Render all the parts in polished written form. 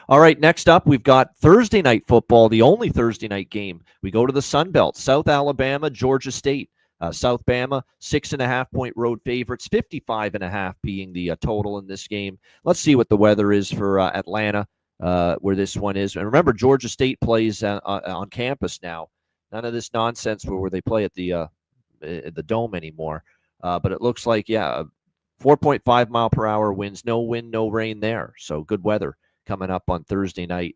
All right, next up, we've got Thursday night football, the only Thursday night game. We go to the Sun Belt, South Alabama, Georgia State. South Bama, 6.5-point road favorites, 55.5 being the total in this game. Let's see what the weather is for Atlanta, where this one is. And remember, Georgia State plays on campus now. None of this nonsense where they play at the Dome anymore. But it looks like, 4.5 mile per hour winds, no wind, no rain there. So good weather coming up on Thursday night.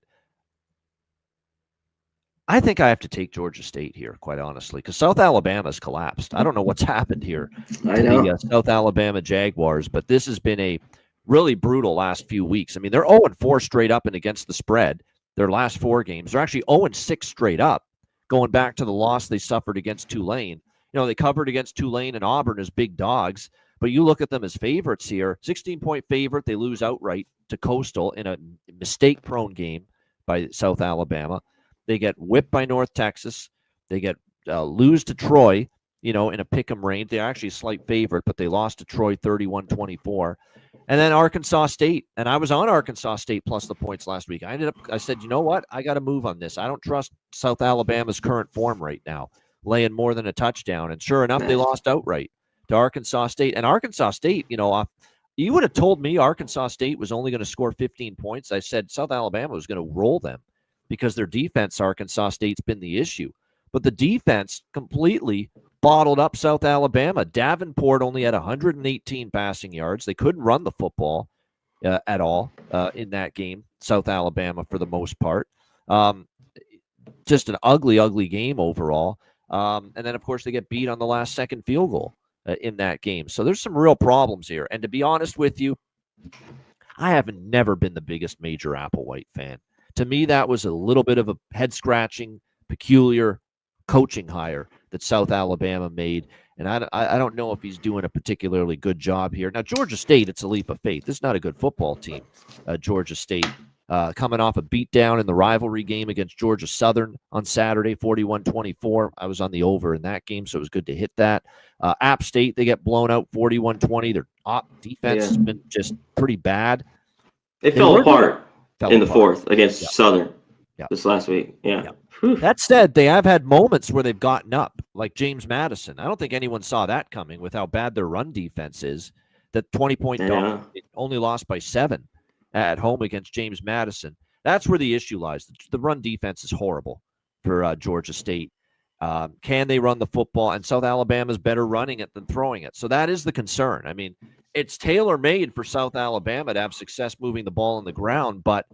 I think I have to take Georgia State here, quite honestly, because South Alabama's collapsed. I don't know what's happened here to the South Alabama Jaguars, but this has been a really brutal last few weeks. I mean, they're 0-4 straight up and against the spread. Their last 4 games. They're actually 0-6 straight up, going back to the loss they suffered against Tulane. You know, they covered against Tulane and Auburn as big dogs, but you look at them as favorites here. 16-point favorite. They lose outright to Coastal in a mistake-prone game by South Alabama. They get whipped by North Texas. They get lose to Troy, in a pick'em range. They're actually a slight favorite, but they lost to Troy 31-24. And then Arkansas State. And I was on Arkansas State plus the points last week. I said, you know what? I got to move on this. I don't trust South Alabama's current form right now, laying more than a touchdown. And sure enough, they lost outright to Arkansas State. And Arkansas State, you would have told me Arkansas State was only going to score 15 points. I said South Alabama was going to roll them, because their defense, Arkansas State's been the issue. But the defense completely bottled up South Alabama. Davenport only had 118 passing yards. They couldn't run the football at all in that game, South Alabama, for the most part. Just an ugly, ugly game overall. And then, of course, they get beat on the last second field goal in that game. So there's some real problems here. And to be honest with you, I have never been the biggest Major Applewhite fan. To me, that was a little bit of a head-scratching, peculiar coaching hire that South Alabama made, and I don't know if he's doing a particularly good job here. Now, Georgia State, it's a leap of faith. This is not a good football team, Georgia State, coming off a beatdown in the rivalry game against Georgia Southern on Saturday, 41-24. I was on the over in that game, so it was good to hit that. App State, they get blown out 41-20. Their defense has been just pretty bad. They fell apart in the fourth against Southern this last week. That said, they have had moments where they've gotten up, like James Madison. I don't think anyone saw that coming with how bad their run defense is. That 20-point dog only lost by 7 at home against James Madison. That's where the issue lies. The run defense is horrible for Georgia State. Can they run the football? And South Alabama's better running it than throwing it. So that is the concern. I mean, it's tailor-made for South Alabama to have success moving the ball on the ground, but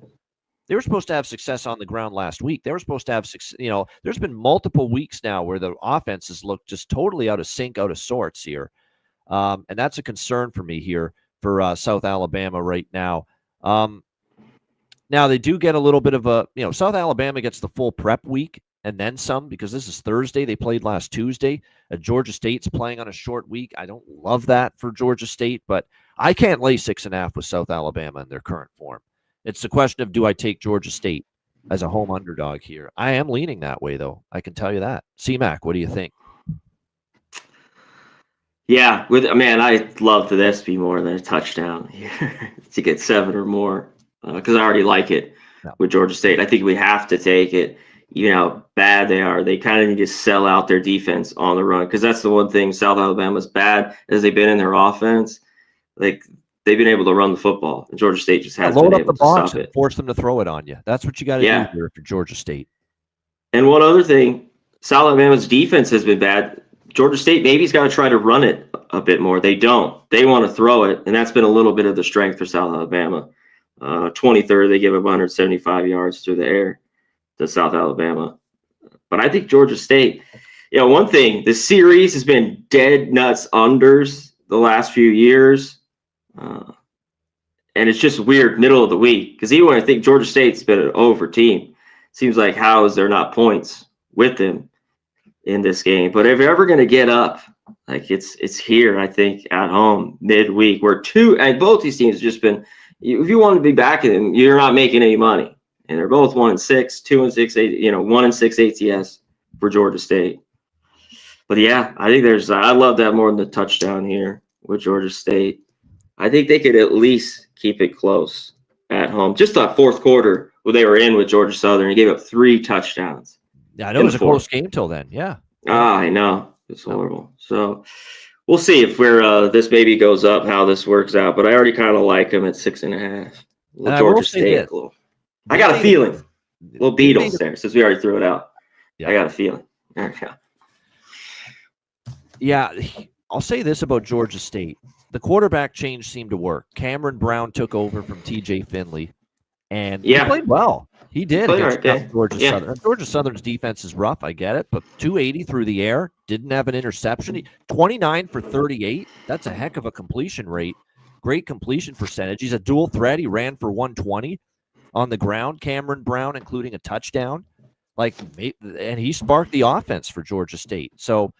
they were supposed to have success on the ground last week. They were supposed to have success. There's been multiple weeks now where the offenses look just totally out of sync, out of sorts here. And that's a concern for me here for South Alabama right now. Now, they do get a little bit of South Alabama gets the full prep week and then some, because this is Thursday. They played last Tuesday. Georgia State's playing on a short week. I don't love that for Georgia State, but I can't lay 6.5 with South Alabama in their current form. It's the question of, do I take Georgia State as a home underdog here? I am leaning that way, though. I can tell you that. C-Mac, what do you think? Yeah, I'd love for this to be more than a touchdown here to get 7 or more, because I already like it with Georgia State. I think we have to take it. How bad they are. They kind of need to sell out their defense on the run, because that's the one thing South Alabama's bad as they've been in their offense. Like, they've been able to run the football, and Georgia State just hasn't been able to stop it. Force them to throw it on you. That's what you got to do here for Georgia State. And one other thing, South Alabama's defense has been bad. Georgia State maybe's got to try to run it a bit more. They don't. They want to throw it, and that's been a little bit of the strength for South Alabama. 23rd, they give up 175 yards through the air to South Alabama. But I think Georgia State, one thing, the series has been dead nuts unders the last few years. And it's just weird middle of the week, because even when I think Georgia State's been an over team, seems like how is there not points with them in this game? But if you're ever going to get up, like it's here, I think, at home midweek, where both these teams have just been, if you want to be backing them, you're not making any money. And they're both 1-6, 2-6, 1-6 ATS for Georgia State. But yeah, I think I love that more than the touchdown here with Georgia State. I think they could at least keep it close at home. Just that fourth quarter where they were in with Georgia Southern, he gave up 3 touchdowns. Yeah, I know it was a close game till then. Yeah. I know. It's horrible. So we'll see if this baby goes up, how this works out. But I already kind of like him at 6.5. Georgia State. I got a feeling. Little Beatles there, since we already threw it out. Yeah. I got a feeling. Yeah, I'll say this about Georgia State. The quarterback change seemed to work. Cameron Brown took over from TJ Finley, and he played well. He did against Georgia Southern. Georgia Southern's defense is rough, I get it, but 280 through the air, didn't have an interception. 29 for 38. That's a heck of a completion rate. Great completion percentage. He's a dual threat. He ran for 120 on the ground. Cameron Brown, including a touchdown. And he sparked the offense for Georgia State. So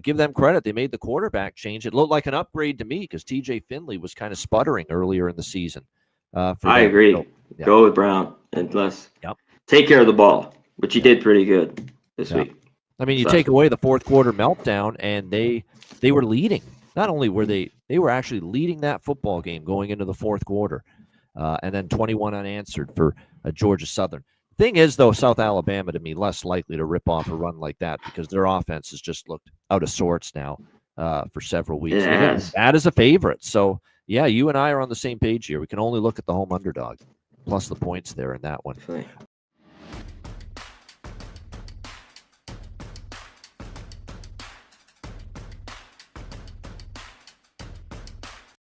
give them credit. They made the quarterback change. It looked like an upgrade to me because TJ Finley was kind of sputtering earlier in the season. I agree. So, go with Brown and take care of the ball, which he did pretty good this week. I mean, you take away the fourth quarter meltdown, and they were leading. Not only were they were actually leading that football game going into the fourth quarter, and then 21 unanswered for Georgia Southern. Thing is, though, South Alabama, to me, less likely to rip off a run like that because their offense has just looked out of sorts now for several weeks. That is a favorite. So, yeah, you and I are on the same page here. We can only look at the home underdog plus the points there in that one.